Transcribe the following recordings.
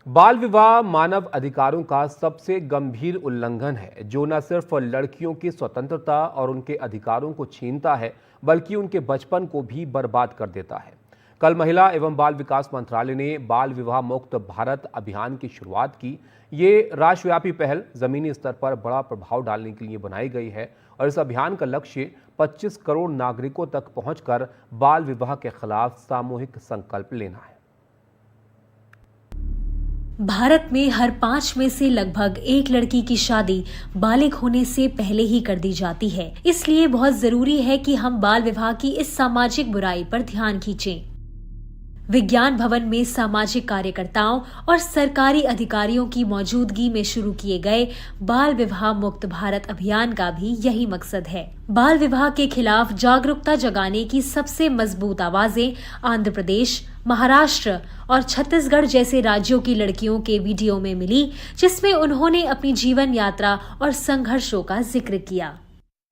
बाल विवाह मानव अधिकारों का सबसे गंभीर उल्लंघन है, जो न सिर्फ लड़कियों की स्वतंत्रता और उनके अधिकारों को छीनता है, बल्कि उनके बचपन को भी बर्बाद कर देता है। कल महिला एवं बाल विकास मंत्रालय ने बाल विवाह मुक्त भारत अभियान की शुरुआत की। ये राष्ट्रव्यापी पहल जमीनी स्तर पर बड़ा प्रभाव डालने के लिए बनाई गई है और इस अभियान का लक्ष्य 25 करोड़ नागरिकों तक पहुंचकर बाल विवाह के खिलाफ सामूहिक संकल्प लेना है। भारत में हर 5 में से लगभग 1 लड़की की शादी बालिग होने से पहले ही कर दी जाती है। इसलिए बहुत जरूरी है कि हम बाल विवाह की इस सामाजिक बुराई पर ध्यान खींचें। विज्ञान भवन में सामाजिक कार्यकर्ताओं और सरकारी अधिकारियों की मौजूदगी में शुरू किए गए बाल विवाह मुक्त भारत अभियान का भी यही मकसद है। बाल विवाह के खिलाफ जागरूकता जगाने की सबसे मजबूत आवाजें आंध्र प्रदेश, महाराष्ट्र और छत्तीसगढ़ जैसे राज्यों की लड़कियों के वीडियो में मिली, जिसमें उन्होंने अपनी जीवन यात्रा और संघर्षों का जिक्र किया।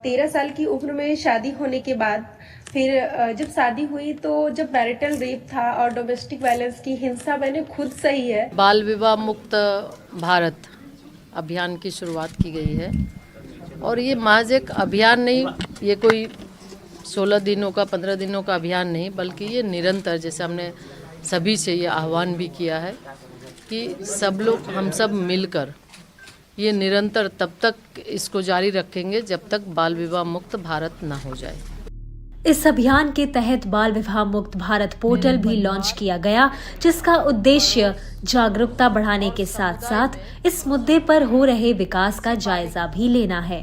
13 साल की उम्र में शादी होने के बाद फिर जब शादी हुई तो जब मैरिटल रेप था और डोमेस्टिक वायलेंस की हिंसा मैंने खुद सही है। बाल विवाह मुक्त भारत अभियान की शुरुआत की गई है और ये महज एक अभियान नहीं, ये कोई 16 दिनों का 15 दिनों का अभियान नहीं, बल्कि ये निरंतर, जैसे हमने सभी से ये आह्वान भी किया है कि सब लोग, हम सब मिलकर ये निरंतर तब तक इसको जारी रखेंगे जब तक बाल विवाह मुक्त भारत ना हो जाए। इस अभियान के तहत बाल विवाह मुक्त भारत पोर्टल भी लॉन्च किया गया, जिसका उद्देश्य जागरूकता बढ़ाने के साथ साथ इस मुद्दे पर हो रहे विकास का जायजा भी लेना है।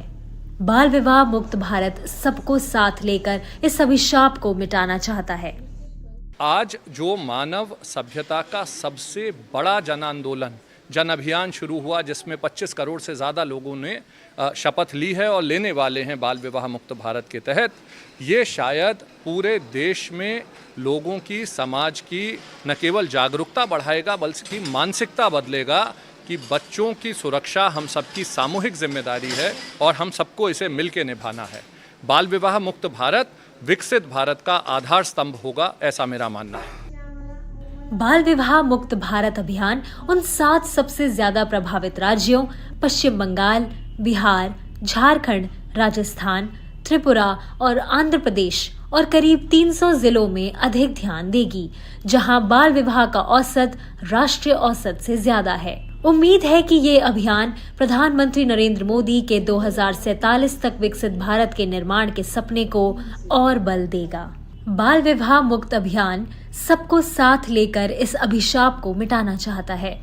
बाल विवाह मुक्त भारत सबको साथ लेकर इस अभिशाप को मिटाना चाहता है। आज जो मानव सभ्यता का सबसे बड़ा जन आंदोलन, जन अभियान शुरू हुआ, जिसमें 25 करोड़ से ज़्यादा लोगों ने शपथ ली है और लेने वाले हैं बाल विवाह मुक्त भारत के तहत, ये शायद पूरे देश में लोगों की, समाज की न केवल जागरूकता बढ़ाएगा बल्कि मानसिकता बदलेगा कि बच्चों की सुरक्षा हम सबकी सामूहिक जिम्मेदारी है और हम सबको इसे मिलकर निभाना है। बाल विवाह मुक्त भारत विकसित भारत का आधार स्तंभ होगा, ऐसा मेरा मानना है। बाल विवाह मुक्त भारत अभियान उन 7 सबसे ज्यादा प्रभावित राज्यों पश्चिम बंगाल, बिहार, झारखंड, राजस्थान, त्रिपुरा और आंध्र प्रदेश और करीब 300 जिलों में अधिक ध्यान देगी, जहां बाल विवाह का औसत राष्ट्रीय औसत से ज्यादा है। उम्मीद है कि ये अभियान प्रधानमंत्री नरेंद्र मोदी के 2047 तक विकसित भारत के निर्माण के सपने को और बल देगा। बाल विवाह मुक्त अभियान सबको साथ लेकर इस अभिशाप को मिटाना चाहता है।